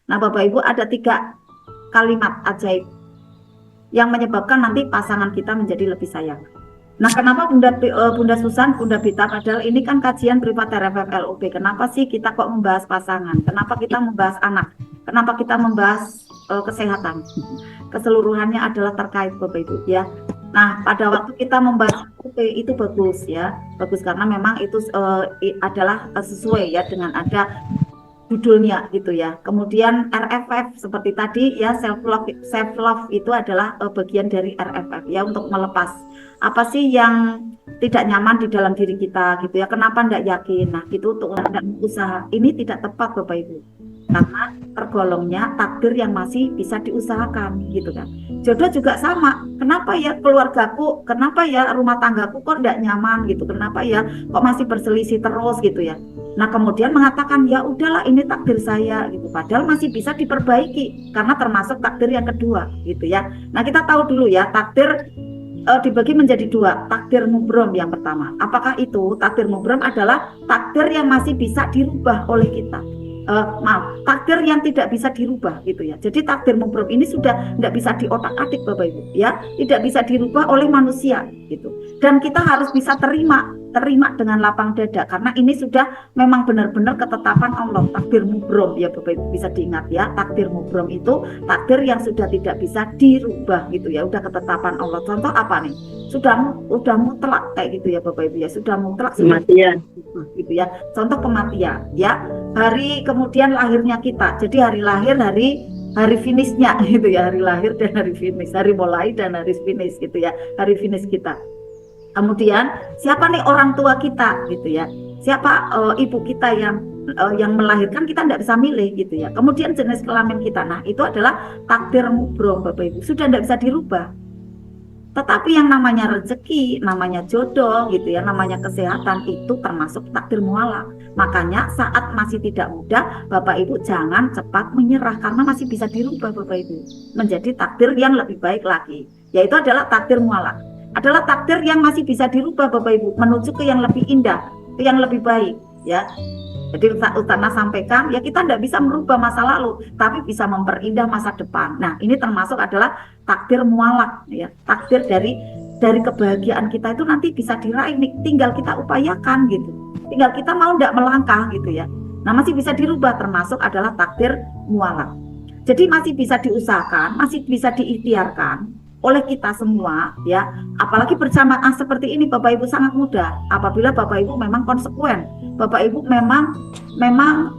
Nah Bapak Ibu, ada 3 kalimat ajaib yang menyebabkan nanti pasangan kita menjadi lebih sayang. Nah, kenapa Bunda Susan, Bunda Bita, padahal ini kan kajian privat RFF LUB. Kenapa sih kita kok membahas pasangan? Kenapa kita membahas anak? Kenapa kita membahas kesehatan? Keseluruhannya adalah terkait Bapak Ibu ya. Nah, pada waktu kita membahas itu bagus ya, bagus karena memang itu adalah sesuai ya dengan ada judulnya gitu ya. Kemudian RFF seperti tadi ya, self love itu adalah bagian dari RFF ya, untuk melepas apa sih yang tidak nyaman di dalam diri kita gitu ya. Kenapa enggak yakin? Nah, itu untuk enggak usaha. Ini tidak tepat Bapak Ibu. Karena tergolongnya takdir yang masih bisa diusahakan gitu kan. Jodoh juga sama. Kenapa ya keluargaku, kenapa ya rumah tanggaku kok enggak nyaman gitu. Kenapa ya kok masih berselisih terus gitu ya. Nah, kemudian mengatakan ya udahlah ini takdir saya gitu. Padahal masih bisa diperbaiki karena termasuk takdir yang kedua gitu ya. Nah, kita tahu dulu ya, takdir dibagi menjadi 2. Takdir mubrom yang pertama. Apakah itu? Takdir mubrom adalah takdir yang masih bisa dirubah oleh kita. Takdir yang tidak bisa dirubah gitu ya. Jadi takdir mubrom ini sudah tidak bisa diotak-atik Bapak Ibu ya, tidak bisa dirubah oleh manusia gitu. Dan kita harus bisa terima dengan lapang dada karena ini sudah memang benar-benar ketetapan Allah. Takdir mubrom ya Bapak Ibu, bisa diingat ya, takdir mubrom itu takdir yang sudah tidak bisa dirubah gitu ya, udah ketetapan Allah. Contoh apa nih? Sudah mutlak kayak gitu ya Bapak Ibu ya, sudah mutlak kematian gitu ya. Contoh kematian ya, hari kemudian lahirnya kita. Jadi hari lahir, hari finishnya gitu ya, hari lahir dan hari finish, hari mulai dan hari finish gitu ya, hari finish kita. Kemudian siapa nih orang tua kita gitu ya, siapa ibu kita yang melahirkan, kita tidak bisa milih gitu ya. Kemudian jenis kelamin kita, nah itu adalah takdir mubrom Bapak Ibu, sudah tidak bisa dirubah. Tetapi yang namanya rezeki, namanya jodoh gitu ya, namanya kesehatan, itu termasuk takdir mualak. Makanya saat masih tidak muda, Bapak Ibu jangan cepat menyerah karena masih bisa dirubah Bapak Ibu menjadi takdir yang lebih baik lagi, yaitu adalah takdir mualak. Adalah takdir yang masih bisa dirubah Bapak Ibu menuju ke yang lebih indah, ke yang lebih baik ya. Jadi Utana sampaikan ya, kita tidak bisa merubah masa lalu, tapi bisa memperindah masa depan. Nah, ini termasuk adalah takdir mualak ya. Takdir dari kebahagiaan kita itu nanti bisa diraih, tinggal kita upayakan gitu. Tinggal kita mau tidak melangkah gitu ya. Nah, masih bisa dirubah, termasuk adalah takdir mualak. Jadi masih bisa diusahakan, masih bisa diikhtiarkan oleh kita semua ya. Apalagi berjamaah seperti ini Bapak Ibu sangat mudah apabila Bapak Ibu memang konsekuen, Bapak Ibu memang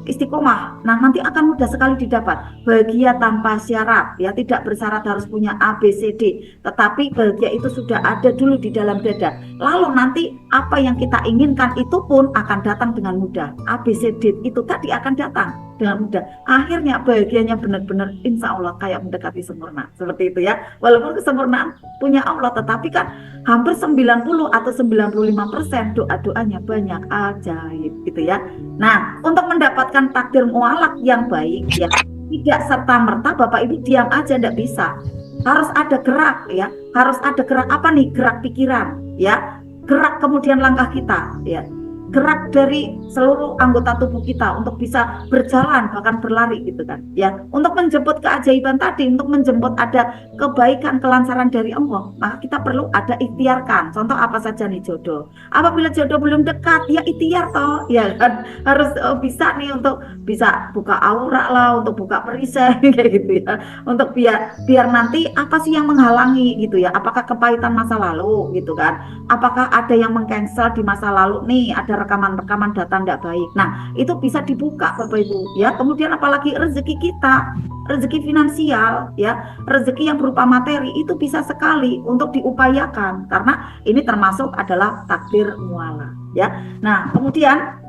istiqomah. Nah, nanti akan mudah sekali didapat bahagia tanpa syarat ya, tidak bersyarat harus punya A, B, C, D, tetapi bahagia itu sudah ada dulu di dalam dada. Lalu nanti apa yang kita inginkan itu pun akan datang dengan mudah. A, B, C, D itu tadi akan datang dengan mudah. Akhirnya bahagianya benar-benar insya Allah kayak mendekati sempurna. Seperti itu ya. Walaupun kesempurnaan punya Allah, tetapi kan hampir 90 atau 95% doa-doanya banyak ajaib gitu ya. Nah, untuk mendapatkan takdir mualak yang baik ya, tidak serta-merta Bapak Ibu diam aja, tidak bisa. Harus ada gerak ya, harus ada gerak apa nih? Gerak pikiran ya, gerak kemudian langkah kita ya, gerak dari seluruh anggota tubuh kita untuk bisa berjalan bahkan berlari gitu kan ya, untuk menjemput keajaiban tadi, untuk menjemput ada kebaikan kelancaran dari Allah, maka kita perlu ada ikhtiarkan. Contoh apa saja nih? Jodoh. Apabila jodoh belum dekat ya ikhtiar toh ya kan, harus bisa nih untuk bisa buka aura lah, untuk buka perisai kayak gitu ya, untuk biar nanti apa sih yang menghalangi gitu ya, apakah kepahitan masa lalu gitu kan, apakah ada yang mengcancel di masa lalu nih, ada rekaman-rekaman data tidak baik. Nah, itu bisa dibuka Bapak Ibu ya. Kemudian apalagi rezeki kita, rezeki finansial ya, rezeki yang berupa materi itu bisa sekali untuk diupayakan karena ini termasuk adalah takdir mualak ya. Nah, kemudian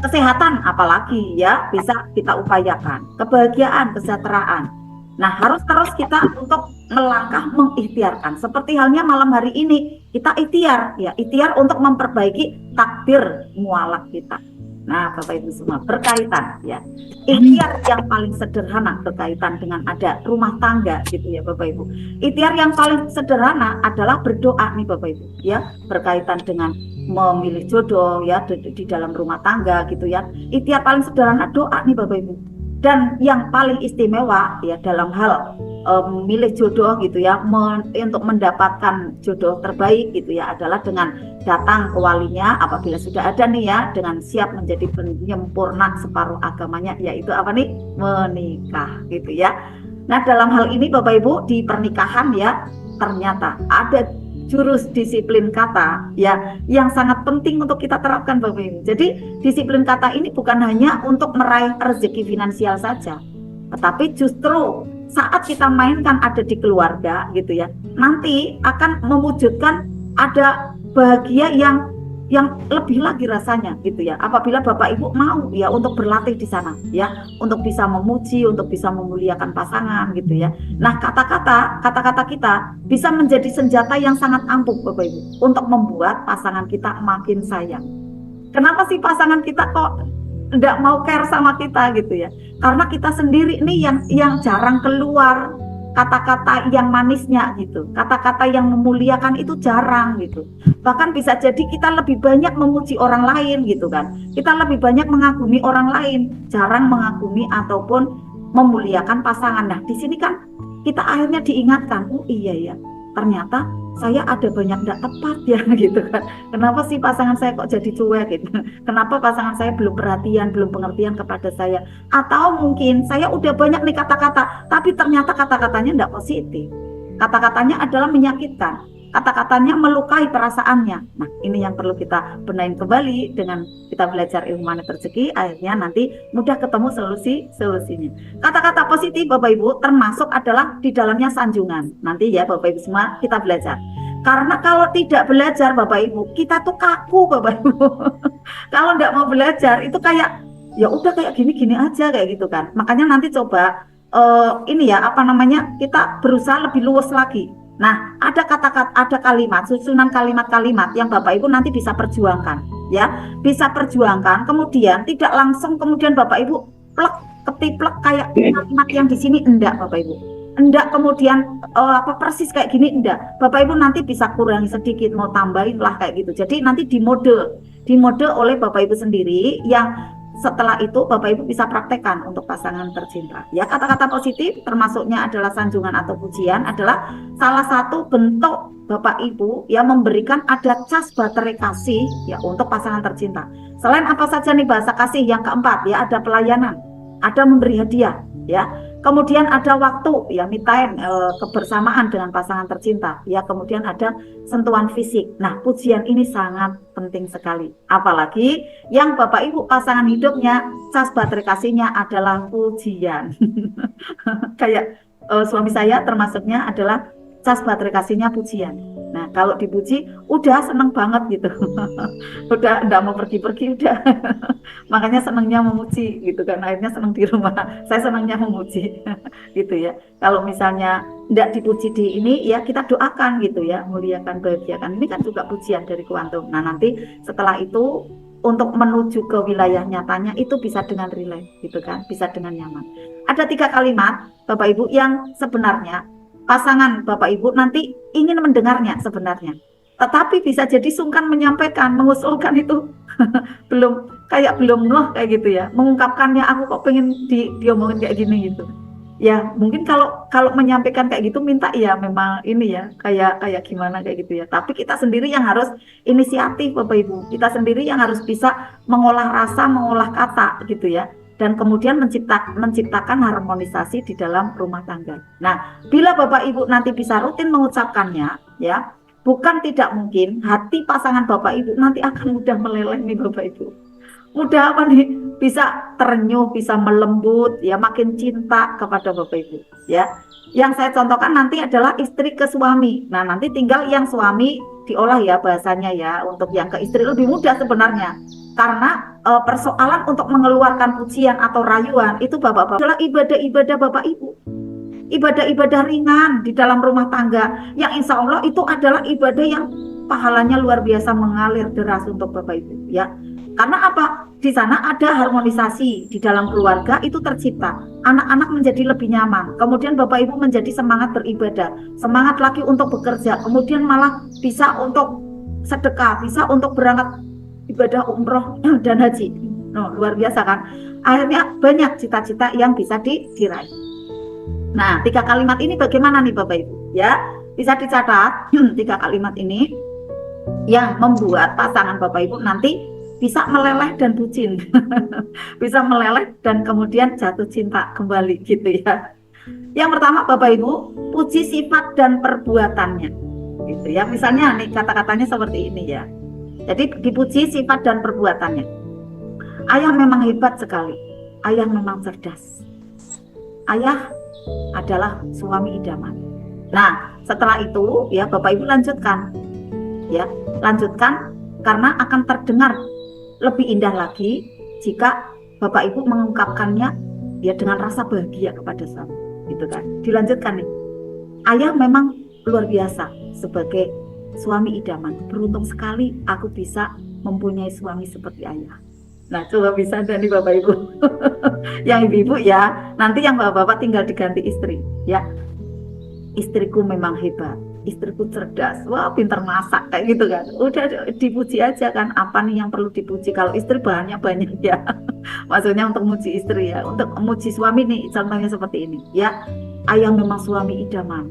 kesehatan apalagi ya bisa kita upayakan, kebahagiaan, kesejahteraan. Nah, harus terus kita untuk melangkah mengikhtiarkan. Seperti halnya malam hari ini kita ikhtiar ya, ikhtiar untuk memperbaiki takdir mualak kita. Nah, Bapak Ibu semua berkaitan ya. Ikhtiar yang paling sederhana berkaitan dengan ada rumah tangga gitu ya Bapak Ibu. Ikhtiar yang paling sederhana adalah berdoa nih Bapak Ibu ya, berkaitan dengan memilih jodoh ya di dalam rumah tangga gitu ya. Ikhtiar paling sederhana doa nih Bapak Ibu. Dan yang paling istimewa ya dalam hal memilih jodoh gitu ya, untuk mendapatkan jodoh terbaik gitu ya adalah dengan datang ke walinya apabila sudah ada nih ya, dengan siap menjadi penyempurna separuh agamanya, yaitu apa nih, menikah gitu ya. Nah dalam hal ini Bapak Ibu di pernikahan ya ternyata ada jurus disiplin kata ya yang sangat penting untuk kita terapkan Bapak Ibu. Jadi disiplin kata ini bukan hanya untuk meraih rezeki finansial saja, tetapi justru saat kita mainkan ada di keluarga gitu ya, nanti akan mewujudkan ada bahagia yang lebih lagi rasanya gitu ya, apabila Bapak Ibu mau ya untuk berlatih di sana ya, untuk bisa memuji, untuk bisa memuliakan pasangan gitu ya. Nah kata-kata kita bisa menjadi senjata yang sangat ampuh Bapak Ibu untuk membuat pasangan kita makin sayang. Kenapa sih pasangan kita kok tidak mau care sama kita gitu ya? Karena kita sendiri nih yang jarang keluar kata-kata yang manisnya gitu, kata-kata yang memuliakan itu jarang gitu. Bahkan bisa jadi kita lebih banyak memuji orang lain gitu kan, kita lebih banyak mengagumi orang lain, jarang mengagumi ataupun memuliakan pasangan. Nah di sini kan kita akhirnya diingatkan, oh iya ya, ternyata saya ada banyak tidak tepat ya gitu kan. Kenapa sih pasangan saya kok jadi cuek gitu? Kenapa pasangan saya belum perhatian, belum pengertian kepada saya? Atau mungkin saya udah banyak nih kata-kata, tapi ternyata kata-katanya tidak positif. Kata-katanya adalah menyakitkan. Kata-katanya melukai perasaannya. Nah, ini yang perlu kita benahin kembali dengan kita belajar ilmu magnet rezeki, akhirnya nanti mudah ketemu solusinya. Kata-kata positif Bapak Ibu termasuk adalah di dalamnya sanjungan. Nanti ya Bapak Ibu semua kita belajar. Karena kalau tidak belajar Bapak Ibu, kita tuh kaku Bapak Ibu. Kalau tidak mau belajar itu kayak ya udah kayak gini-gini aja kayak gitu kan. Makanya nanti coba ini ya apa namanya, kita berusaha lebih luwes lagi. Nah, ada kata-kata, ada kalimat, susunan kalimat-kalimat yang Bapak Ibu nanti bisa perjuangkan, ya, bisa perjuangkan. Kemudian tidak langsung kemudian Bapak Ibu plek ketiplek kayak kalimat yang di sini, enggak Bapak Ibu, enggak kemudian apa persis kayak gini, enggak. Bapak Ibu nanti bisa kurangi sedikit, mau tambahin lah kayak gitu. Jadi nanti dimode oleh Bapak Ibu sendiri yang setelah itu Bapak Ibu bisa praktekkan untuk pasangan tercinta. Ya, kata-kata positif termasuknya adalah sanjungan atau pujian adalah salah satu bentuk Bapak Ibu yang memberikan ada cas baterai kasih ya untuk pasangan tercinta. Selain apa saja nih bahasa kasih yang keempat ya, ada pelayanan, ada memberi hadiah ya. Kemudian ada waktu ya, me time, kebersamaan dengan pasangan tercinta ya. Kemudian ada sentuhan fisik. Nah, pujian ini sangat penting sekali. Apalagi yang Bapak Ibu pasangan hidupnya cas baterai kasihnya adalah pujian. Kayak suami saya termasuknya adalah cas baterai kasihnya pujian. Nah, kalau dipuji udah seneng banget gitu. Udah enggak mau pergi-pergi udah. Makanya senangnya memuji gitu kan. Akhirnya senang di rumah. Saya senangnya memuji gitu ya. Kalau misalnya enggak dipuji di ini ya kita doakan gitu ya, muliakan, bahagiakan. Ini kan juga pujian dari kuantum. Nah, nanti setelah itu untuk menuju ke wilayah nyatanya itu bisa dengan rileks gitu kan, bisa dengan nyaman. Ada 3 kalimat Bapak Ibu yang sebenarnya pasangan Bapak Ibu nanti ingin mendengarnya sebenarnya, tetapi bisa jadi sungkan menyampaikan, mengusulkan itu belum ngeh kayak gitu ya, mengungkapkannya, aku kok pengen diomongin kayak gini gitu ya. Mungkin kalau menyampaikan kayak gitu minta ya memang ini ya kayak gimana kayak gitu ya, tapi kita sendiri yang harus inisiatif Bapak Ibu, kita sendiri yang harus bisa mengolah rasa, mengolah kata gitu ya, dan kemudian menciptakan harmonisasi di dalam rumah tangga. Nah, bila Bapak Ibu nanti bisa rutin mengucapkannya, ya, bukan tidak mungkin hati pasangan Bapak Ibu nanti akan mudah meleleh nih Bapak Ibu. Mudah apa nih? Bisa terenyuh, bisa melembut, ya, makin cinta kepada Bapak Ibu, ya. Yang saya contohkan nanti adalah istri ke suami. Nah, nanti tinggal yang suami diolah ya bahasanya ya, untuk yang ke istri lebih mudah sebenarnya. Karena persoalan untuk mengeluarkan pujian atau rayuan itu Bapak-bapak adalah ibadah-ibadah Bapak Ibu, ibadah-ibadah ringan di dalam rumah tangga yang insya Allah itu adalah ibadah yang pahalanya luar biasa mengalir deras untuk Bapak Ibu ya. Karena apa? Di sana ada harmonisasi di dalam keluarga itu tercipta, anak-anak menjadi lebih nyaman, kemudian Bapak Ibu menjadi semangat beribadah, semangat lagi untuk bekerja, kemudian malah bisa untuk sedekah, bisa untuk berangkat ibadah umroh dan haji. No, luar biasa kan? Akhirnya banyak cita-cita yang bisa diraih. Nah, 3 kalimat ini bagaimana nih Bapak Ibu? Ya, bisa dicatat 3 kalimat ini yang membuat pasangan Bapak Ibu nanti bisa meleleh dan bucin. Bisa meleleh dan kemudian jatuh cinta kembali gitu ya. Yang pertama Bapak Ibu, puji sifat dan perbuatannya. Gitu ya. Misalnya nih kata-katanya seperti ini ya. Jadi dipuji sifat dan perbuatannya. Ayah memang hebat sekali. Ayah memang cerdas. Ayah adalah suami idaman. Nah, setelah itu ya Bapak Ibu lanjutkan. Ya, lanjutkan karena akan terdengar lebih indah lagi jika Bapak Ibu mengungkapkannya ya dengan rasa bahagia kepada suami, gitu kan. Dilanjutkan nih. Ayah memang luar biasa sebagai suami idaman. Beruntung sekali aku bisa mempunyai suami seperti ayah. Nah, coba bisa nih Bapak Ibu. Yang ibu-ibu ya, nanti yang bapak-bapak tinggal diganti istri, ya. Istriku memang hebat, istriku cerdas, wah pintar masak kayak gitu kan. Udah dipuji aja kan, apa nih yang perlu dipuji. Kalau istri bahannya banyak ya. Maksudnya untuk muji istri ya, untuk memuji suami nih contohnya seperti ini ya. Ayah memang suami idaman.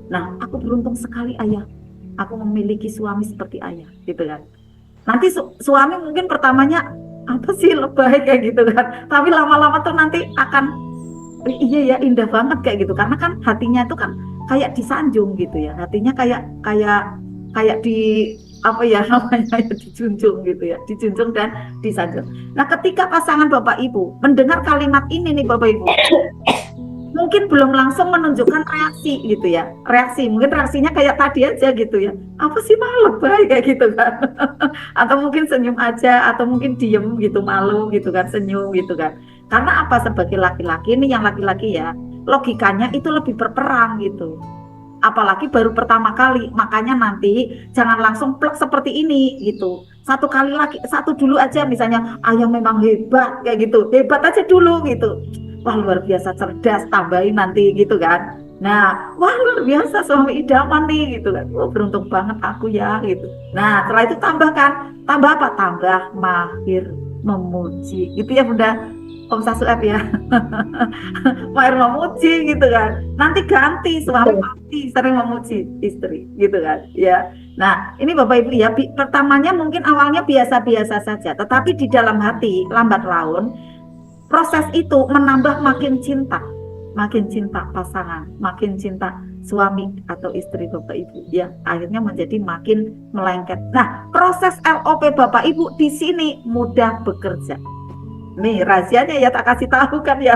Nah, aku beruntung sekali ayah, aku memiliki suami seperti ayah, gitu kan. Nanti suami mungkin pertamanya apa sih lebay kayak gitu kan, tapi lama-lama tuh nanti akan iya ya indah banget kayak gitu, karena kan hatinya itu kan kayak disanjung gitu ya, hatinya kayak di apa ya namanya ya, dijunjung gitu ya, dijunjung dan disanjung. Nah, ketika pasangan Bapak Ibu mendengar kalimat ini nih Bapak Ibu, mungkin belum langsung menunjukkan reaksi gitu ya, mungkin reaksinya kayak tadi aja gitu ya, apa sih malu baik kayak gitu kan. Atau mungkin senyum aja, atau mungkin diem gitu, malu gitu kan, senyum gitu kan. Karena apa, sebagai laki-laki nih, yang laki-laki ya logikanya itu lebih berperang gitu, apalagi baru pertama kali. Makanya nanti jangan langsung plek seperti ini gitu, satu kali lagi, satu dulu aja, misalnya ayah memang hebat kayak gitu, hebat aja dulu gitu. Wah luar biasa cerdas, tambahin nanti gitu kan. Nah, wah luar biasa suami idaman nih gitu kan. Wah beruntung banget aku ya gitu. Nah, setelah itu tambahkan, tambah apa? Tambah mahir memuji. Gitu ya Bunda Om Sasuep ya. Mahir memuji gitu kan. Nanti ganti, suami pasti sering memuji istri gitu kan. Ya. Nah, ini Bapak Ibu ya, pertamanya mungkin awalnya biasa-biasa saja, tetapi di dalam hati lambat laun proses itu menambah makin cinta pasangan, makin cinta suami atau istri Bapak Ibu ya, akhirnya menjadi makin melengket. Nah, proses LOP Bapak Ibu di sini mudah bekerja. Nih rahasianya ya, tak kasih tahu kan ya.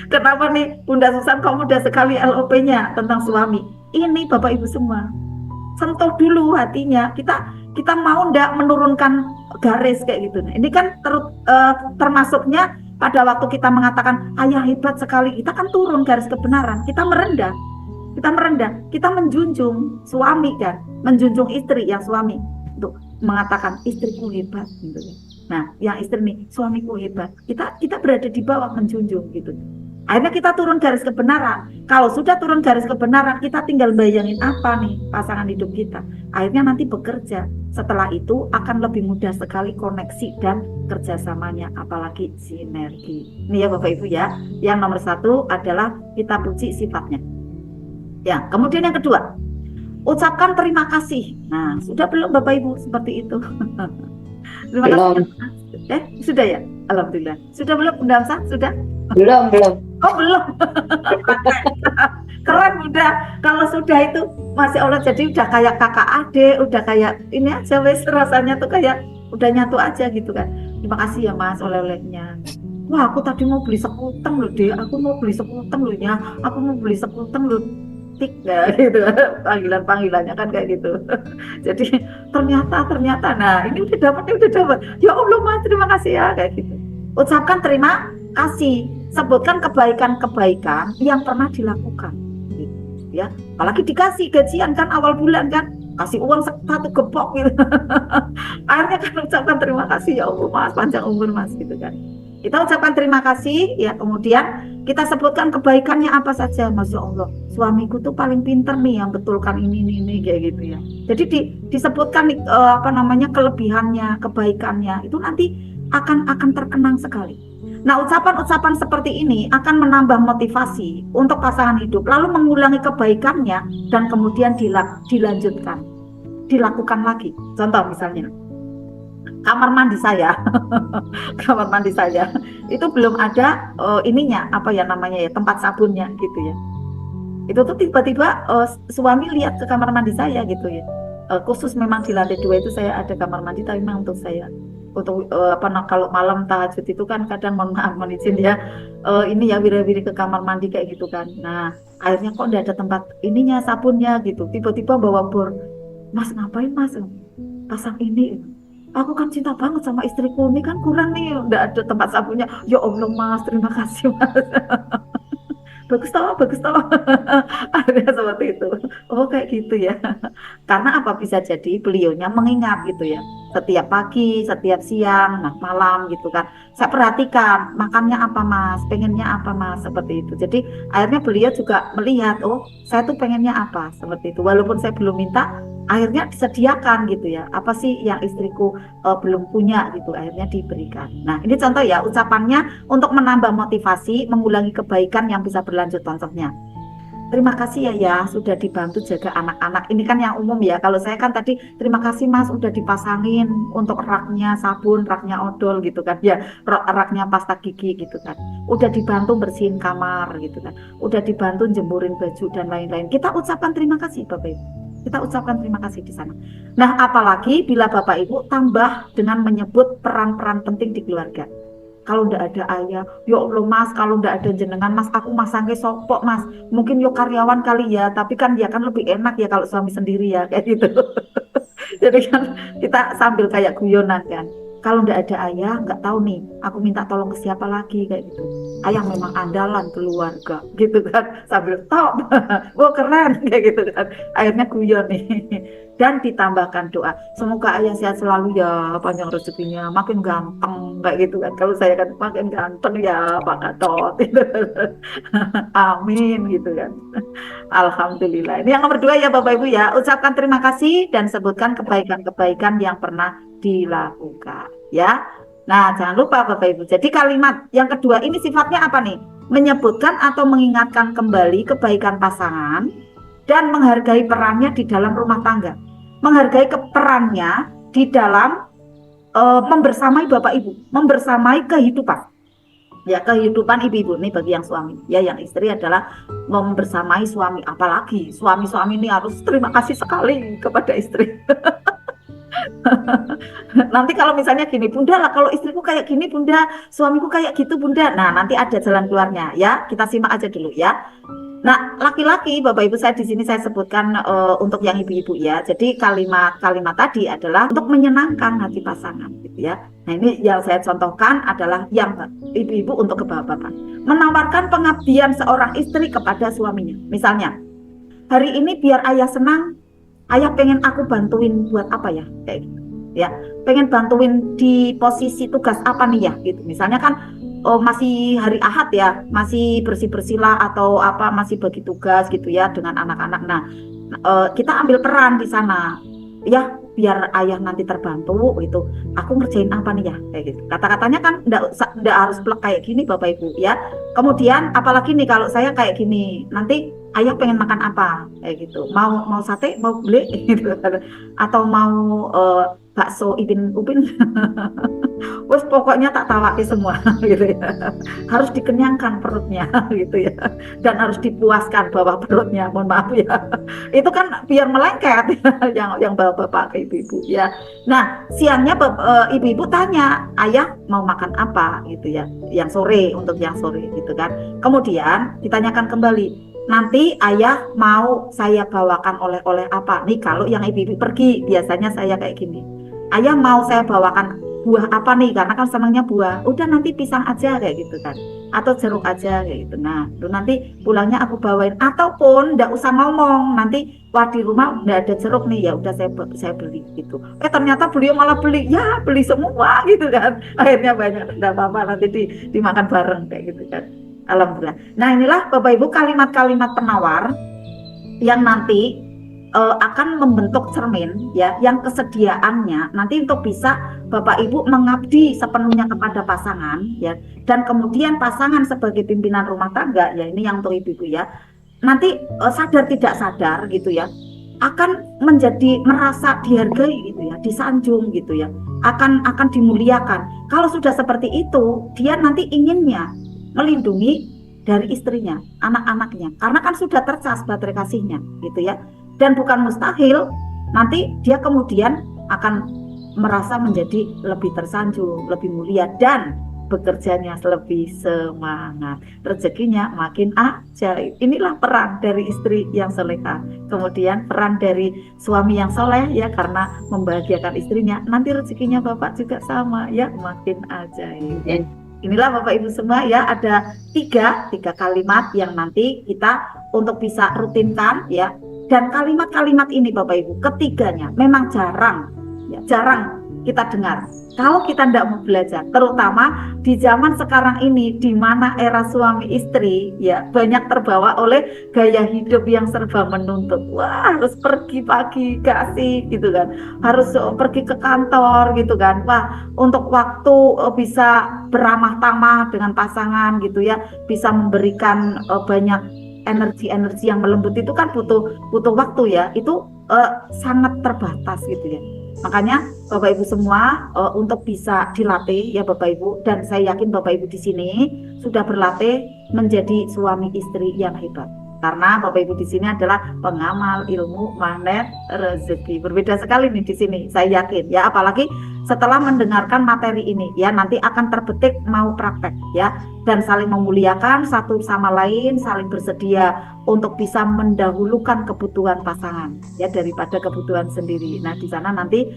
Kenapa nih Bunda Susan kok mudah sekali LOP-nya tentang suami? Ini Bapak Ibu semua, sentuh dulu hatinya. Kita mau ndak menurunkan garis kayak gitu. Nah, ini kan termasuknya pada waktu kita mengatakan ayah hebat sekali, kita kan turun garis kebenaran, kita merendah, kita menjunjung suami dan menjunjung istri yang suami untuk mengatakan istriku hebat gitu. Nah, yang istri nih suamiku hebat, kita berada di bawah menjunjung gitu. Akhirnya kita turun garis kebenaran. Kalau sudah turun garis kebenaran, kita tinggal bayangin apa nih pasangan hidup kita. Akhirnya nanti bekerja. Setelah itu akan lebih mudah sekali koneksi dan kerjasamanya, apalagi sinergi. Ini ya Bapak Ibu ya. Yang nomor 1 adalah kita puji sifatnya. Ya, kemudian yang kedua, ucapkan terima kasih. Nah, sudah belum Bapak Ibu seperti itu? Terima kasih. Sudah ya? Alhamdulillah. Sudah belum Bunda Amsa? Sudah? Belum. Oh belum. Keren Bunda. Kalau sudah itu Masya Allah, jadi udah kayak kakak adik, udah kayak ini aja wes, rasanya tuh kayak udah nyatu aja gitu kan. Terima kasih ya Mas oleh-olehnya. Wah aku tadi mau beli sekuteng loh deh, aku mau beli sekuteng loh ya, aku mau beli sekuteng loh. Tik gitu, panggilannya kan kayak gitu. Jadi ternyata nah ini udah dapat. Ya Allah Mas terima kasih ya kayak gitu. Ucapkan terima kasih, sebutkan kebaikan-kebaikan yang pernah dilakukan gitu, ya. Apalagi dikasih gajian kan awal bulan kan, kasih uang 1 gepok gitu. Akhirnya kan ucapkan terima kasih, ya Allah Mas panjang umur Mas gitu kan. Kita ucapkan terima kasih ya, kemudian kita sebutkan kebaikannya apa saja. Masya Allah suamiku tuh paling pinter nih yang betulkan ini kayak gitu ya. Jadi disebutkan kelebihannya, kebaikannya, itu nanti akan terkenang sekali. Nah, ucapan-ucapan seperti ini akan menambah motivasi untuk pasangan hidup, lalu mengulangi kebaikannya dan kemudian dilanjutkan, dilakukan lagi. Contoh misalnya, kamar mandi saya, kamar mandi saya itu belum ada ininya, apa ya namanya ya, tempat sabunnya gitu ya. Itu tuh tiba-tiba suami lihat ke kamar mandi saya gitu ya. Khusus memang di lantai 2 itu saya ada kamar mandi, tapi memang untuk saya, untuk kalau malam tahajud itu kan kadang mohon maaf mohon izin ya, ini ya wira-wiri ke kamar mandi kayak gitu kan. Nah akhirnya kok enggak ada tempat ininya sabunnya gitu, tiba-tiba bawa bor, Mas ngapain Mas pasang ini, aku kan cinta banget sama istriku, ini kan kurang nih, enggak ada tempat sabunnya. Ya Allah Mas, terima kasih Mas. Bagus toh ada seperti itu. Oh kayak gitu ya. Karena apa, bisa jadi beliaunya mengingat gitu ya, setiap pagi, setiap siang, nah malam gitu kan, saya perhatikan makannya apa Mas, pengennya apa Mas, seperti itu. Jadi akhirnya beliau juga melihat, oh saya tuh pengennya apa, seperti itu. Walaupun saya belum minta, akhirnya disediakan gitu ya, apa sih yang istriku belum punya gitu, akhirnya diberikan. Nah ini contoh ya, ucapannya untuk menambah motivasi, mengulangi kebaikan yang bisa berlanjut. Contohnya, terima kasih ya sudah dibantu jaga anak-anak. Ini kan yang umum ya. Kalau saya kan tadi, terima kasih Mas udah dipasangin untuk raknya sabun, raknya odol gitu kan ya, raknya pasta gigi gitu kan. Udah dibantu bersihin kamar gitu kan. Udah dibantu jemurin baju dan lain-lain. Kita ucapkan terima kasih Bapak Ibu. Kita ucapkan terima kasih di sana. Nah, apalagi bila Bapak Ibu tambah dengan menyebut peran-peran penting di keluarga. Kalau ndak ada ayah, ya Allah Mas, kalau ndak ada jenengan Mas, aku masangke sopok Mas. Mungkin yo karyawan kali ya, tapi kan dia kan lebih enak ya kalau suami sendiri ya, kayak gitu. Jadi kan kita sambil kayak guyonan kan. Kalau ndak ada ayah, nggak tahu nih, aku minta tolong ke siapa lagi kayak gitu. Ayah memang andalan keluarga, gitu kan. Sambil top, wah keren kayak gitu kan. Akhirnya guyon nih. Dan ditambahkan doa, semoga ayah sehat selalu ya, panjang rezekinya, makin ganteng kayak gitu kan. Kalau saya kan makin ganteng ya Pak Gatot. Amin gitu kan. Alhamdulillah. Ini yang nomor 2 ya Bapak Ibu ya. Ucapkan terima kasih dan sebutkan kebaikan-kebaikan yang pernah dilakukan ya. Nah jangan lupa Bapak Ibu. Jadi kalimat yang kedua ini sifatnya apa nih? Menyebutkan atau mengingatkan kembali kebaikan pasangan dan menghargai perannya di dalam rumah tangga. Menghargai perannya di dalam membersamai Bapak Ibu, membersamai kehidupan. Ya, kehidupan ibu-ibu nih bagi yang suami. Ya, yang istri adalah membersamai suami. Apalagi suami-suami ini harus terima kasih sekali kepada istri. Nanti kalau misalnya gini, Bunda lah, kalau istriku kayak gini Bunda, suamiku kayak gitu Bunda. Nah, nanti ada jalan keluarnya ya. Kita simak aja dulu ya. Nah, laki-laki, Bapak Ibu, saya di sini saya sebutkan untuk yang ibu-ibu ya. Jadi kalimat-kalimat tadi adalah untuk menyenangkan hati pasangan, gitu ya. Nah, ini yang saya contohkan adalah yang ibu-ibu untuk ke bapak-bapak. Menawarkan pengabdian seorang istri kepada suaminya. Misalnya, hari ini biar ayah senang, ayah pengen aku bantuin buat apa ya, kayak gitu. Ya, pengen bantuin di posisi tugas apa nih ya, gitu. Misalnya kan. Oh masih hari Ahad ya, masih bersih-bersih lah atau apa, masih bagi tugas gitu ya dengan anak-anak. Nah, kita ambil peran di sana, ya biar ayah nanti terbantu itu. Aku ngerjain apa nih ya, kayak gitu. Kata-katanya kan nggak harus plek kayak gini Bapak Ibu ya. Kemudian apalagi nih kalau saya kayak gini, nanti ayah pengen makan apa, kayak gitu. Mau sate, mau beli gitu, atau mau bakso Ipin Upin. Wes pokoknya tak tawaki semua gitu ya. Harus dikenyangkan perutnya gitu ya. Dan harus dipuaskan bawah perutnya. Mohon maaf ya. Itu kan biar melengket ya, yang bapak-bapak ke ibu-ibu ya. Nah, siangnya ibu-ibu tanya, "Ayah mau makan apa?" gitu ya. Yang sore, untuk yang sore gitu kan. Kemudian ditanyakan kembali, "Nanti ayah mau saya bawakan oleh-oleh apa?" Nih kalau yang ibu-ibu pergi, biasanya saya kayak gini. "Ayah mau saya bawakan buah apa nih, karena kan senangnya buah, udah nanti pisang aja kayak gitu kan, atau jeruk aja kayak gitu. Nah lu nanti pulangnya aku bawain, ataupun nggak usah ngomong, nanti wah di rumah udah ada jeruk nih, ya udah saya beli gitu. Ternyata beliau malah beli semua gitu kan. Akhirnya banyak, nggak apa-apa, nanti dimakan bareng kayak gitu kan. Alhamdulillah. Nah inilah Bapak Ibu kalimat-kalimat penawar yang nanti akan membentuk cermin ya, yang kesediaannya nanti untuk bisa Bapak Ibu mengabdi sepenuhnya kepada pasangan ya, dan kemudian pasangan sebagai pimpinan rumah tangga ya, ini yang untuk ibu-ibu ya, nanti sadar tidak sadar gitu ya, akan menjadi merasa dihargai gitu ya, disanjung gitu ya, akan dimuliakan. Kalau sudah seperti itu, dia nanti inginnya melindungi dari istrinya, anak-anaknya, karena kan sudah tercas baterai kasihnya gitu ya. Dan bukan mustahil nanti dia kemudian akan merasa menjadi lebih tersanjung, lebih mulia, dan bekerjanya lebih semangat, rezekinya makin ajaib. Inilah peran dari istri yang solehah. Kemudian peran dari suami yang soleh ya, karena membahagiakan istrinya, nanti rezekinya bapak juga sama ya, makin ajaib. Inilah Bapak Ibu semua ya, ada tiga kalimat yang nanti kita untuk bisa rutinkan ya. Dan kalimat-kalimat ini Bapak Ibu, ketiganya memang jarang kita dengar. Kalau kita tidak mau belajar, terutama di zaman sekarang ini, di mana era suami istri ya banyak terbawa oleh gaya hidup yang serba menuntut. Wah, harus pergi pagi kasih gitu kan, harus pergi ke kantor gitu kan. Wah, untuk waktu bisa beramah tamah dengan pasangan gitu ya, bisa memberikan banyak energi yang melembut, itu kan butuh waktu ya, itu sangat terbatas gitu ya. Makanya Bapak Ibu semua untuk bisa dilatih ya Bapak Ibu, dan saya yakin Bapak Ibu di sini sudah berlatih menjadi suami istri yang hebat. Karena Bapak Ibu di sini adalah pengamal ilmu, magnet rezeki. Berbeda sekali nih di sini, saya yakin ya, apalagi setelah mendengarkan materi ini ya, nanti akan terbetik mau praktek ya, dan saling memuliakan satu sama lain, saling bersedia untuk bisa mendahulukan kebutuhan pasangan ya daripada kebutuhan sendiri. Nah, di sana nanti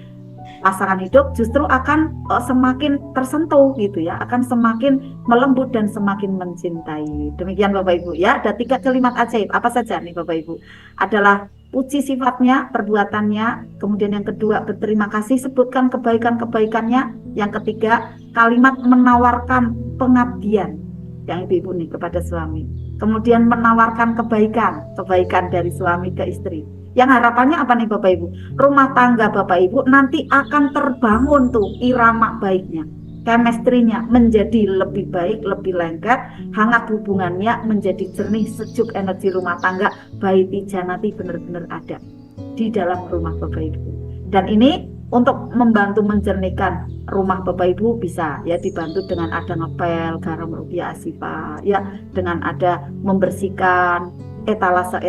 pasangan hidup justru akan semakin tersentuh gitu ya, akan semakin melembut dan semakin mencintai. Demikian Bapak Ibu ya, ada 3 kalimat ajaib. Apa saja nih Bapak Ibu? Adalah puji sifatnya, perbuatannya, kemudian yang kedua berterima kasih, sebutkan kebaikan-kebaikannya, yang ketiga kalimat menawarkan pengabdian yang ibu-ibu nih kepada suami, kemudian menawarkan kebaikan dari suami ke istri. Yang harapannya apa nih Bapak Ibu? Rumah tangga Bapak Ibu nanti akan terbangun tuh irama baiknya, chemistry-nya menjadi lebih baik, lebih lengket, hangat hubungannya menjadi jernih, sejuk, energi rumah tangga baiti janati benar-benar ada di dalam rumah Bapak Ibu. Dan ini untuk membantu menjernihkan rumah Bapak Ibu bisa ya dibantu dengan ada ngepel, garam rupiah asifa ya, dengan ada membersihkan etalase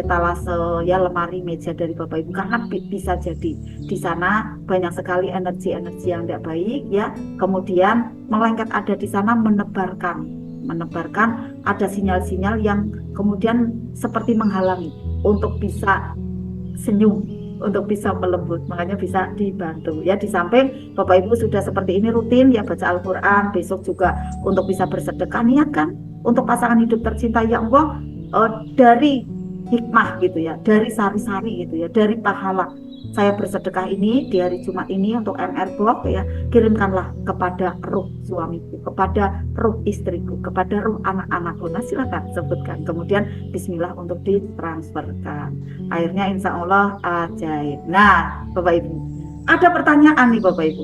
ya, lemari meja dari Bapak Ibu, karena bisa jadi di sana banyak sekali energi-energi yang tidak baik ya, kemudian melengket ada di sana menebarkan ada sinyal-sinyal yang kemudian seperti menghalangi untuk bisa senyum, untuk bisa melembut. Makanya bisa dibantu ya. Di samping Bapak Ibu sudah seperti ini rutin ya, baca Al-Quran, besok juga untuk bisa bersedekah, niatkan untuk pasangan hidup tercinta ya Allah, dari hikmah gitu ya, dari sari-sari gitu ya, dari pahala saya bersedekah ini di hari Jumat ini untuk MR Blog ya, kirimkanlah kepada ruh suamiku, kepada ruh istriku, kepada ruh anak-anakku. Nah, silakan sebutkan, kemudian bismillah untuk ditransferkan. Akhirnya insya Allah ajaib. Nah Bapak Ibu, ada pertanyaan nih Bapak Ibu,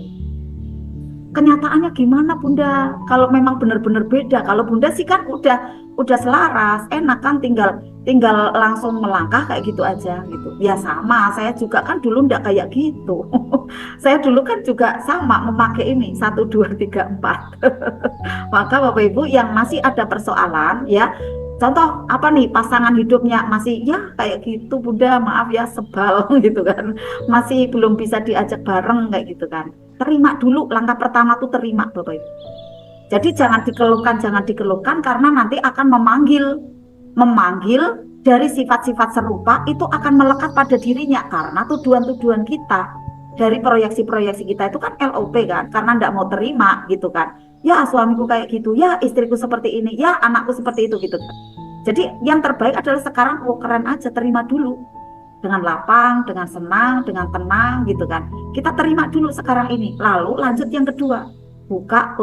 kenyataannya gimana Bunda kalau memang benar-benar beda? Kalau Bunda sih kan udah selaras, enak kan, tinggal langsung melangkah kayak gitu aja gitu. Ya sama, saya juga kan dulu enggak kayak gitu. Saya dulu kan juga sama memakai ini 1 2 3 4. Maka Bapak Ibu yang masih ada persoalan ya, contoh apa nih, pasangan hidupnya masih ya kayak gitu Bunda, maaf ya sebal gitu kan, masih belum bisa diajak bareng kayak gitu kan. Terima dulu, langkah pertama tuh terima Bapak Ibu. Jadi jangan dikeluhkan karena nanti akan memanggil dari sifat-sifat serupa, itu akan melekat pada dirinya, karena tuduhan-tuduhan kita dari proyeksi-proyeksi kita itu kan LOP kan, karena enggak mau terima gitu kan. Ya suamiku kayak gitu, ya istriku seperti ini, ya anakku seperti itu gitu kan. Jadi yang terbaik adalah sekarang keren aja, terima dulu dengan lapang, dengan senang, dengan tenang gitu kan. Kita terima dulu sekarang ini, lalu lanjut yang kedua, buka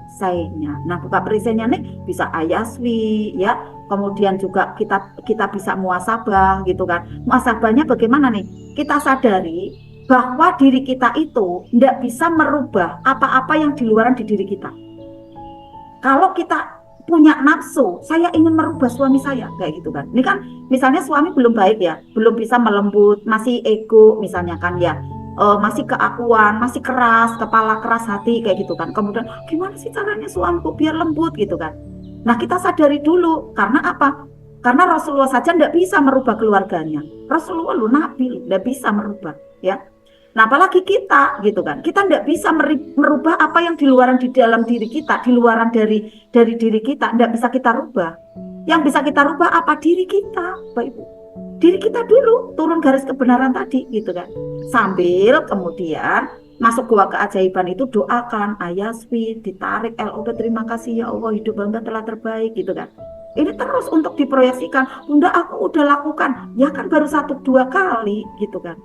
perisainya. Nah, buka perisainya nih bisa ayaswi ya. Kemudian juga kita bisa muasabah gitu kan. Muasabahnya bagaimana nih? Kita sadari bahwa diri kita itu tidak bisa merubah apa-apa yang di luaran di diri kita. Kalau kita punya nafsu, saya ingin merubah suami saya, kayak gitu kan. Ini kan misalnya suami belum baik ya, belum bisa melembut, masih ego misalnya kan ya, masih keakuan, masih keras, kepala keras hati kayak gitu kan. Kemudian gimana sih caranya suamiku biar lembut gitu kan. Nah kita sadari dulu, karena apa? Karena Rasulullah saja tidak bisa merubah keluarganya. Rasulullah lu Nabi, tidak bisa merubah ya. Nah, apalagi kita gitu kan. Kita tidak bisa merubah apa yang di luaran di dalam diri kita, di luaran dari diri kita, tidak bisa kita rubah. Yang bisa kita rubah apa? Diri kita, Bapak Ibu. Diri kita dulu, turun garis kebenaran tadi gitu kan. Sambil kemudian masuk gua keajaiban itu doakan ayaswi, ditarik LOP, terima kasih ya Allah, hidup hamba telah terbaik gitu kan. Ini terus untuk diproyeksikan. Bunda, aku udah lakukan. Ya kan baru 1-2 kali gitu kan.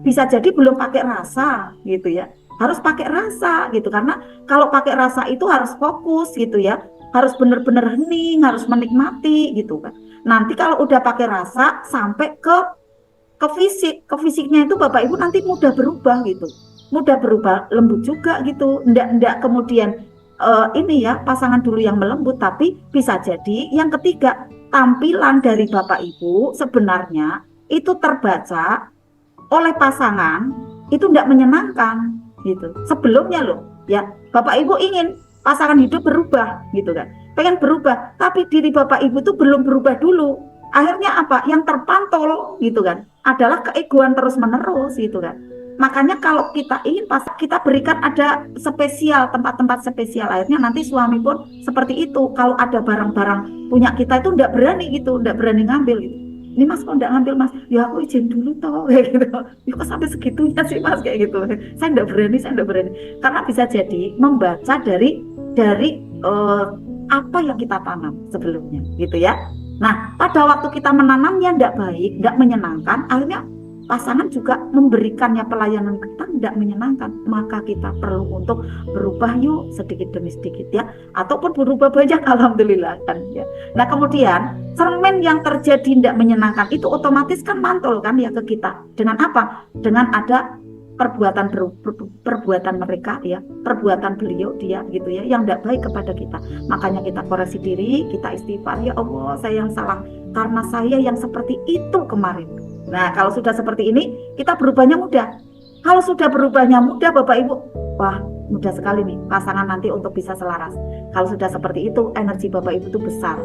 Bisa jadi belum pakai rasa gitu ya, harus pakai rasa gitu, karena kalau pakai rasa itu harus fokus gitu ya, harus benar-benar hening, harus menikmati gitu kan. Nanti kalau udah pakai rasa sampai ke fisiknya itu Bapak Ibu nanti mudah berubah gitu, mudah berubah, lembut juga gitu, ndak kemudian ini ya pasangan dulu yang melembut, tapi bisa jadi yang ketiga tampilan dari Bapak Ibu sebenarnya itu terbaca oleh pasangan itu tidak menyenangkan gitu. Sebelumnya loh ya, Bapak Ibu ingin pasangan hidup berubah gitu kan, pengen berubah, tapi diri Bapak Ibu tuh belum berubah dulu. Akhirnya apa? Yang terpantul gitu kan adalah keegoan terus menerus gitu kan. Makanya kalau kita ingin kita berikan ada spesial, tempat-tempat spesial. Akhirnya nanti suami pun seperti itu. Kalau ada barang-barang punya kita itu tidak berani gitu, tidak berani ngambil gitu. Ini Mas kok enggak ngambil Mas? Ya aku izin dulu toh kayak gitu. Ya kok sampai segitunya sih Mas kayak gitu. Saya enggak berani. Karena bisa jadi membaca dari apa yang kita tanam sebelumnya gitu ya. Nah, pada waktu kita menanamnya enggak baik, enggak menyenangkan, akhirnya pasangan juga memberikannya pelayanan kita tidak menyenangkan, maka kita perlu untuk berubah yuk sedikit demi sedikit ya, ataupun berubah banyak alhamdulillah kan ya. Nah kemudian cermin yang terjadi tidak menyenangkan itu otomatis kan mantul kan ya ke kita, dengan apa? Dengan ada perbuatan mereka ya, perbuatan beliau dia gitu ya, yang tidak baik kepada kita. Makanya kita koreksi diri, kita istighfar, ya Allah saya yang salah karena saya yang seperti itu kemarin. Nah kalau sudah seperti ini kita berubahnya mudah. Kalau sudah berubahnya mudah Bapak Ibu, wah mudah sekali nih pasangan nanti untuk bisa selaras. Kalau sudah seperti itu energi Bapak Ibu itu besar.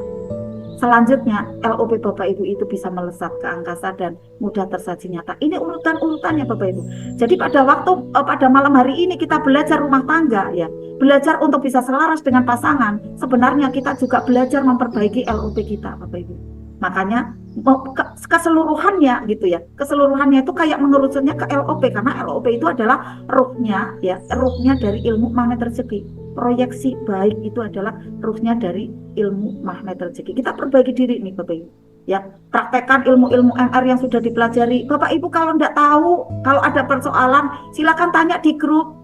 Selanjutnya LOP Bapak Ibu itu bisa melesat ke angkasa dan mudah tersaji nyata. Ini urutan-urutannya Bapak Ibu. Jadi pada malam hari ini kita belajar rumah tangga ya, belajar untuk bisa selaras dengan pasangan. Sebenarnya kita juga belajar memperbaiki LOP kita Bapak Ibu. Makanya keseluruhannya gitu ya, keseluruhannya itu kayak mengerucutnya ke LOP, karena LOP itu adalah ruhnya ya, ruhnya dari ilmu magnet rezeki. Proyeksi baik itu adalah ruhnya dari ilmu magnet rezeki. Kita perbaiki diri nih Bapak Ibu ya, praktekkan ilmu-ilmu MR yang sudah dipelajari. Bapak Ibu kalau enggak tahu, kalau ada persoalan silakan tanya di grup.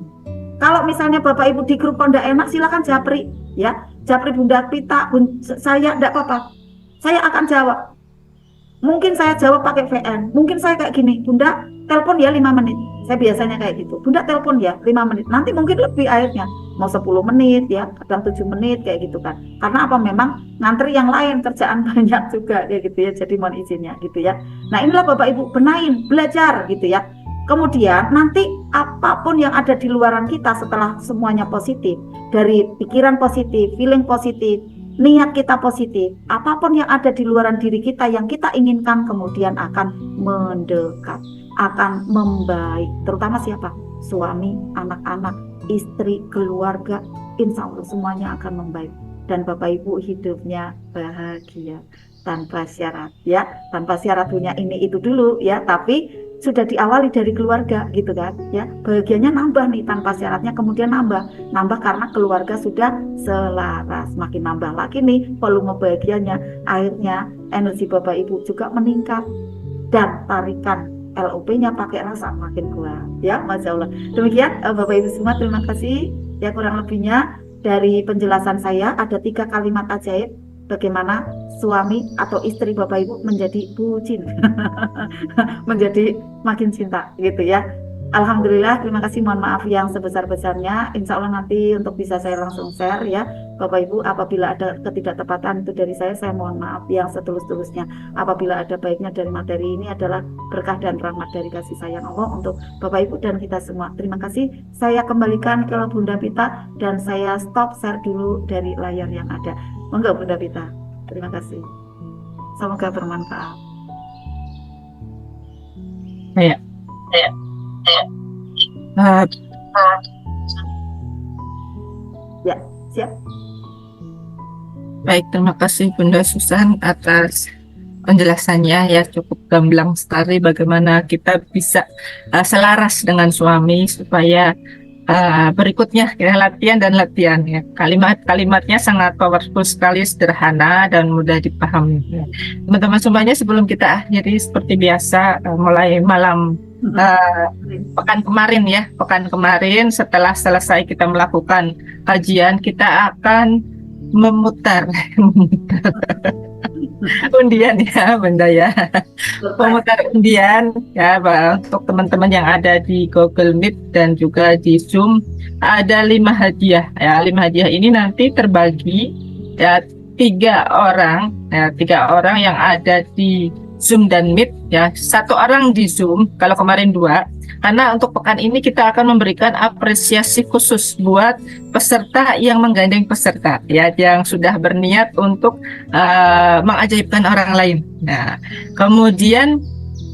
Kalau misalnya Bapak Ibu di grup kok enggak enak, silakan japri ya, japri Bunda Pita, saya enggak apa-apa, saya akan jawab. Mungkin saya jawab pakai VN, mungkin saya kayak gini, Bunda telepon ya 5 menit. Saya biasanya kayak gitu, Bunda telepon ya 5 menit. Nanti mungkin lebih akhirnya, mau 10 menit ya, kadang 7 menit kayak gitu kan. Karena apa, memang ngantri yang lain, kerjaan banyak juga ya gitu ya, jadi mohon izinnya gitu ya. Nah inilah Bapak Ibu, benain, belajar gitu ya. Kemudian nanti apapun yang ada di luaran kita setelah semuanya positif, dari pikiran positif, feeling positif, niat kita positif, apapun yang ada di luaran diri kita yang kita inginkan kemudian akan mendekat, akan membaik. Terutama siapa? Suami, anak-anak, istri, keluarga, insya Allah semuanya akan membaik. Dan Bapak Ibu hidupnya bahagia tanpa syarat ya, tanpa syarat punya ini itu dulu ya, tapi sudah diawali dari keluarga gitu kan ya, bahagianya nambah nih tanpa syaratnya, kemudian nambah karena keluarga sudah selaras, makin nambah lagi nih volume bahagianya, akhirnya energi Bapak Ibu juga meningkat dan tarikan LOP-nya pakai rasa makin kuat ya, Masya Allah. Demikian Bapak Ibu semua, terima kasih ya, kurang lebihnya dari penjelasan saya ada 3 kalimat ajaib bagaimana suami atau istri Bapak Ibu menjadi bucin, menjadi makin cinta gitu ya. Alhamdulillah, terima kasih, mohon maaf yang sebesar-besarnya. Insya Allah nanti untuk bisa saya langsung share ya Bapak Ibu, apabila ada ketidaktepatan itu dari saya mohon maaf yang setulus-tulusnya. Apabila ada baiknya dari materi ini adalah berkah dan rahmat dari kasih sayang Allah untuk Bapak Ibu dan kita semua. Terima kasih, saya kembalikan ke Bunda Pita dan saya stop share dulu dari layar yang ada. Monggo Bunda Pita, terima kasih. Semoga bermanfaat. Ya. Ya, siap. Baik, terima kasih Bunda Susan atas penjelasannya ya, cukup gamblang sekali bagaimana kita bisa selaras dengan suami supaya berikutnya ya, latihan ya. Kalimat-kalimatnya sangat powerful sekali, sederhana dan mudah dipahami. Teman-teman semuanya, sebelum kita akhiri seperti biasa, mulai malam pekan kemarin setelah selesai kita melakukan kajian, kita akan memutar undian ya Bunda ya, memutar undian ya untuk teman-teman yang ada di Google Meet dan juga di Zoom. Ada 5 hadiah ya. 5 hadiah ini nanti terbagi ya 3 orang yang ada di Zoom dan Meet ya, 1 orang di Zoom kalau kemarin 2. Karena untuk pekan ini kita akan memberikan apresiasi khusus buat peserta yang menggandeng peserta ya, yang sudah berniat untuk mengajaibkan orang lain. Nah, kemudian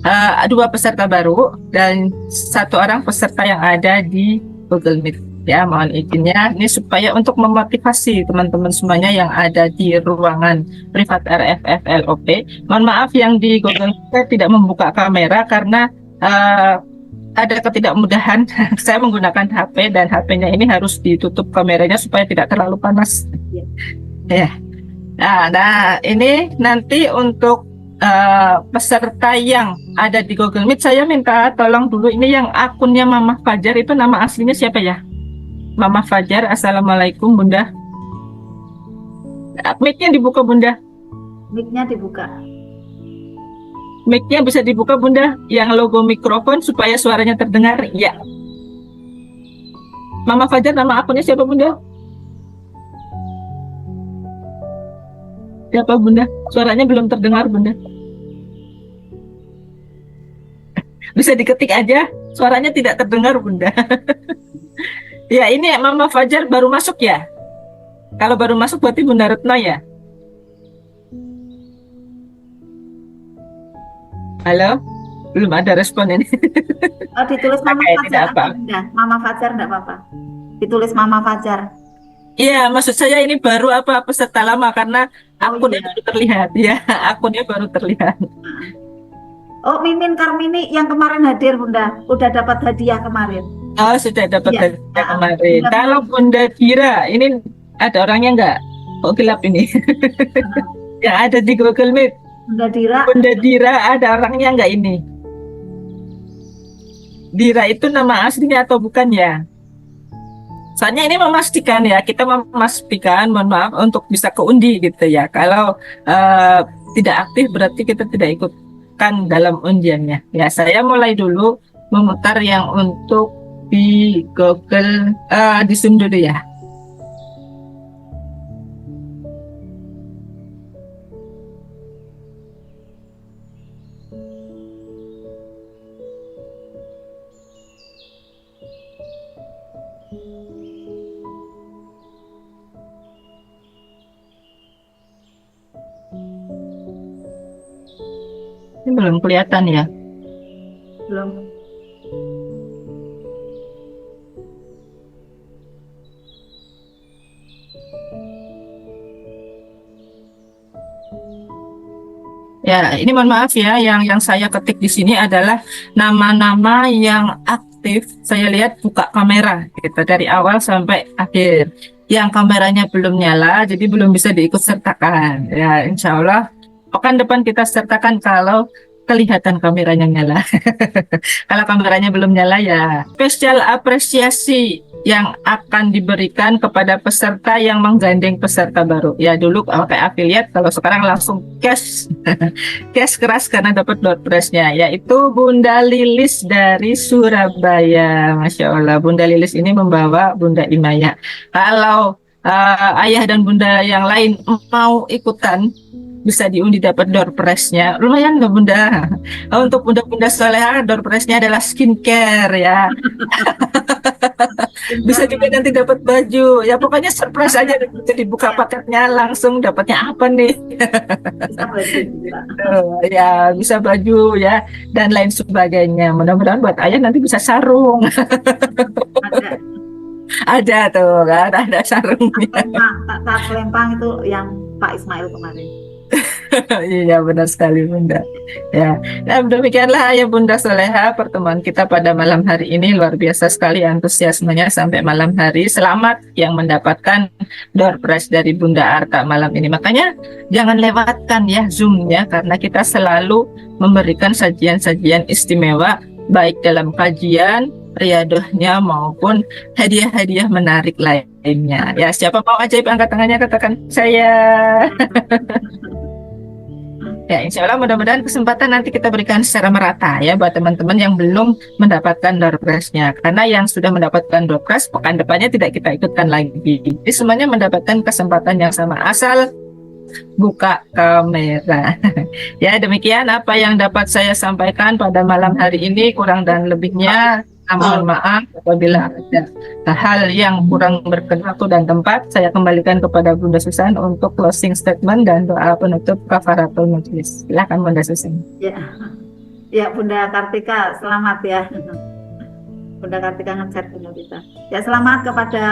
2 peserta baru dan 1 orang peserta yang ada di Google Meet. Ya, mohon izinnya ini supaya untuk memotivasi teman-teman semuanya yang ada di ruangan privat RFF LOP. Mohon maaf yang di Google Meet tidak membuka kamera karena ada ketidakmudahan. Saya menggunakan HP dan HP-nya ini harus ditutup kameranya supaya tidak terlalu panas. Ya. Nah, ini nanti untuk peserta yang ada di Google Meet, saya minta tolong dulu ini yang akunnya Mama Fajar itu nama aslinya siapa ya? Mama Fajar, Assalamualaikum Bunda. Mic-nya dibuka Bunda. Mic-nya dibuka. Mic-nya bisa dibuka Bunda, yang logo mikrofon supaya suaranya terdengar. Ya. Mama Fajar, nama akunnya siapa Bunda? Siapa Bunda? Suaranya belum terdengar Bunda. Bisa diketik aja, suaranya tidak terdengar Bunda. Ya, ini Mama Fajar baru masuk ya? Kalau baru masuk berarti Bunda Retno ya? Halo? Belum ada respon ini. Oh, ditulis Mama Fajar. Mama Fajar enggak apa-apa. Ditulis Mama Fajar. Iya, maksud saya ini baru peserta lama karena akunnya baru terlihat ya. Akunnya baru terlihat. Oh, Mimin Karmini yang kemarin hadir Bunda, udah dapat hadiah kemarin. Oh, sudah dapat hadiah kemarin. Kalau Bunda Dira, ini ada orangnya enggak? Kok gelap ini? Yang ada di Google Meet. Bunda Dira ada orangnya enggak ini? Dira itu nama aslinya atau bukan ya? Soalnya ini memastikan ya, kita memastikan, mohon maaf untuk bisa keundi gitu ya. Kalau tidak aktif berarti kita tidak ikutkan dalam undiannya. Ya, saya mulai dulu memutar yang untuk di Google, di Zoom dulu ya. Ini belum kelihatan ya? Belum. Ya, ini mohon maaf ya, yang saya ketik di sini adalah nama-nama yang aktif. Saya lihat buka kamera gitu dari awal sampai akhir. Yang kameranya belum nyala, jadi belum bisa diikut sertakan. Ya, insya Allah pekan depan kita sertakan kalau kelihatan kameranya nyala. Kalau kameranya belum nyala ya. Spesial apresiasi yang akan diberikan kepada peserta yang menggandeng peserta baru. Ya dulu pakai affiliate, kalau sekarang langsung cash, cash keras karena dapat door prize-nya, yaitu Bunda Lilis dari Surabaya. Masya Allah, Bunda Lilis ini membawa Bunda Imaya. Kalau ayah dan bunda yang lain mau ikutan, bisa diundi dapat door prize-nya. Lumayan loh Bunda. Untuk bunda-bunda soleha, door prize-nya adalah skincare ya. Bisa juga nanti dapat baju. Ya pokoknya surprise aja. Jadi buka paketnya langsung dapatnya apa nih? Bisa baju juga. Ya bisa baju ya dan lain sebagainya. Mudah-mudahan buat ayah nanti bisa sarung. Ada Ada tuh kan, ada sarungnya. lempang, saat lempang itu yang Pak Ismail kemarin. Iya benar sekali Bunda. Ya, nah, demikianlah ya Bunda Soleha, pertemuan kita pada malam hari ini luar biasa sekali antusiasmenya sampai malam hari. Selamat yang mendapatkan door prize dari Bunda Arta malam ini. Makanya jangan lewatkan ya Zoom-nya, karena kita selalu memberikan sajian-sajian istimewa baik dalam kajian, riadohnya maupun hadiah-hadiah menarik lainnya. Ya, siapa mau ajaib angkat tangannya, katakan saya. Ya, insya Allah mudah-mudahan kesempatan nanti kita berikan secara merata ya buat teman-teman yang belum mendapatkan door prize-nya. Karena yang sudah mendapatkan door prize, pekan depannya tidak kita ikutkan lagi. Jadi semuanya mendapatkan kesempatan yang sama, asal buka kamera. Ya, demikian apa yang dapat saya sampaikan pada malam hari ini. Kurang dan lebihnya mohon maaf apabila ada hal yang kurang berkenan waktu dan tempat. Saya kembalikan kepada Bunda Susan untuk closing statement dan doa penutup kafaratul majlis. Silakan Bunda Susan. Ya, ya Bunda Kartika, selamat ya. Bunda Kartika nge-chat Bunda kita. Ya, selamat kepada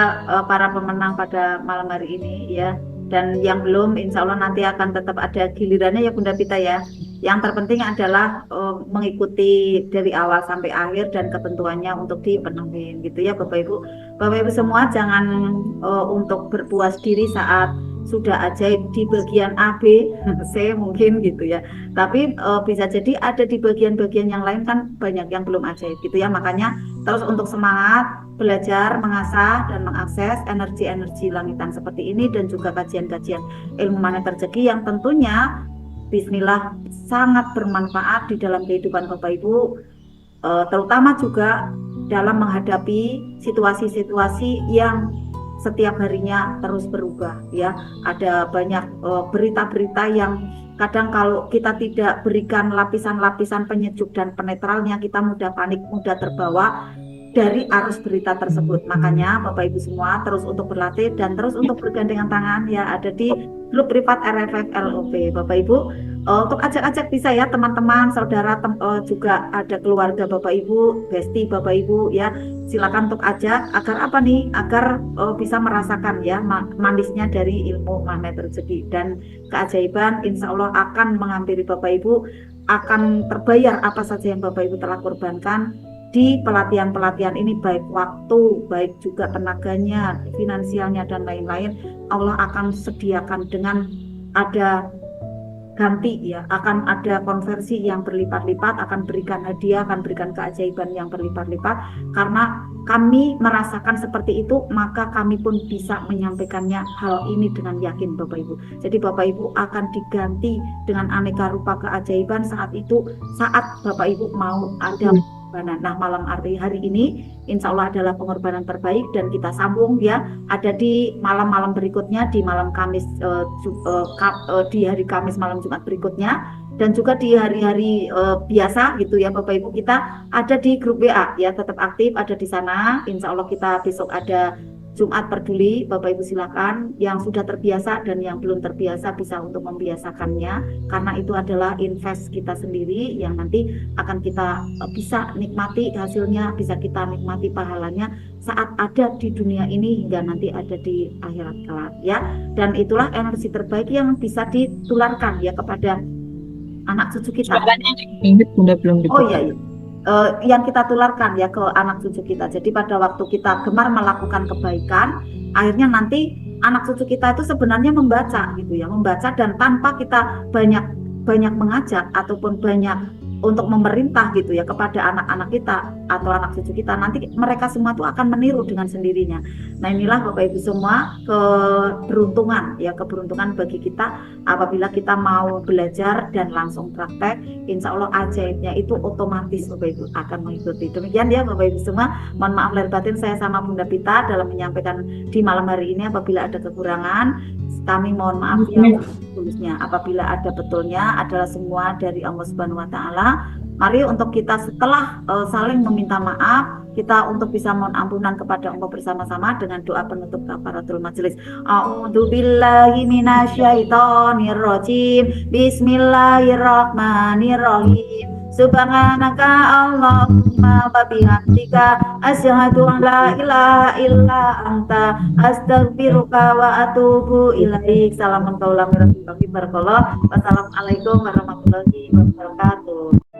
para pemenang pada malam hari ini ya. Dan yang belum, insya Allah nanti akan tetap ada gilirannya ya Bunda Pita ya. Yang terpenting adalah mengikuti dari awal sampai akhir dan ketentuannya untuk dipenuhi gitu ya Bapak Ibu. Bapak Ibu semua jangan untuk berpuas diri saat sudah ajaib di bagian A, B, C mungkin gitu ya. Tapi bisa jadi ada di bagian-bagian yang lain kan banyak yang belum ajaib gitu ya. Makanya terus untuk semangat belajar, mengasah dan mengakses energi-energi langitan seperti ini dan juga kajian-kajian ilmu magnet rezeki yang tentunya bismillah sangat bermanfaat di dalam kehidupan Bapak Ibu, terutama juga dalam menghadapi situasi-situasi yang setiap harinya terus berubah ya. Ada banyak berita-berita yang kadang kalau kita tidak berikan lapisan-lapisan penyejuk dan penetralnya, kita mudah panik, mudah terbawa dari arus berita tersebut. Makanya Bapak Ibu semua terus untuk berlatih dan terus untuk bergandengan tangan ya, ada di grup privat RFF LOP. Bapak Ibu untuk ajak-ajak bisa ya teman-teman, saudara, juga ada keluarga Bapak Ibu, besti Bapak Ibu ya. Silakan untuk ajak agar apa nih? Agar bisa merasakan ya manisnya dari ilmu magnet rezeki dan keajaiban. Insya Allah akan menghampiri Bapak Ibu, akan terbayar apa saja yang Bapak Ibu telah korbankan di pelatihan-pelatihan ini, baik waktu, baik juga tenaganya, finansialnya dan lain-lain. Allah akan sediakan dengan ada ganti ya, akan ada konversi yang berlipat-lipat, akan berikan hadiah, akan berikan keajaiban yang berlipat-lipat. Karena kami merasakan seperti itu, maka kami pun bisa menyampaikannya hal ini dengan yakin Bapak Ibu. Jadi Bapak Ibu akan diganti dengan aneka rupa keajaiban saat itu, saat Bapak Ibu mau ada pengorbanan. Nah, malam hari ini insya Allah adalah pengorbanan terbaik dan kita sambung ya, ada di malam-malam berikutnya, di malam Kamis, di hari Kamis malam Jumat berikutnya, dan juga di hari-hari biasa gitu ya Bapak Ibu. Kita ada di grup WA ya, tetap aktif ada di sana. Insya Allah kita besok ada Jumat peduli. Bapak Ibu silakan yang sudah terbiasa dan yang belum terbiasa bisa untuk membiasakannya, karena itu adalah invest kita sendiri yang nanti akan kita bisa nikmati hasilnya, bisa kita nikmati pahalanya saat ada di dunia ini hingga nanti ada di akhirat kelak ya. Dan itulah energi terbaik yang bisa ditularkan ya kepada anak cucu kita. Oh iya, iya. Yang kita tularkan ya ke anak cucu kita. Jadi pada waktu kita gemar melakukan kebaikan, akhirnya nanti anak cucu kita itu sebenarnya membaca gitu ya, membaca, dan tanpa kita banyak mengajak ataupun banyak untuk memerintah gitu ya kepada anak-anak kita atau anak cucu kita, nanti mereka semua tuh akan meniru dengan sendirinya. Nah, inilah Bapak Ibu semua keberuntungan ya, keberuntungan bagi kita apabila kita mau belajar dan langsung praktek, insya Allah ajaibnya itu otomatis Bapak Ibu akan mengikuti. Demikian ya Bapak Ibu semua, mohon maaf lahir batin saya sama Bunda Pita dalam menyampaikan di malam hari ini. Apabila ada kekurangan kami mohon maaf ya tulisnya. Apabila ada betulnya adalah semua dari Allah Subhanahu wa taala. Mari untuk kita setelah saling meminta maaf, kita untuk bisa mohon ampunan kepada Allah bersama-sama dengan doa penutup kafaratul majelis. A'udzubillahi minasyaitonirrajim. Bismillahirrahmanirrahim. Subhanaka Allahumma wa bihamdika asyhadu an la ilaha illa anta astaghfiruka wa atubu ilaik. Salamun qaulan min rabbir rahim. Wassalamualaikum warahmatullahi wabarakatuh.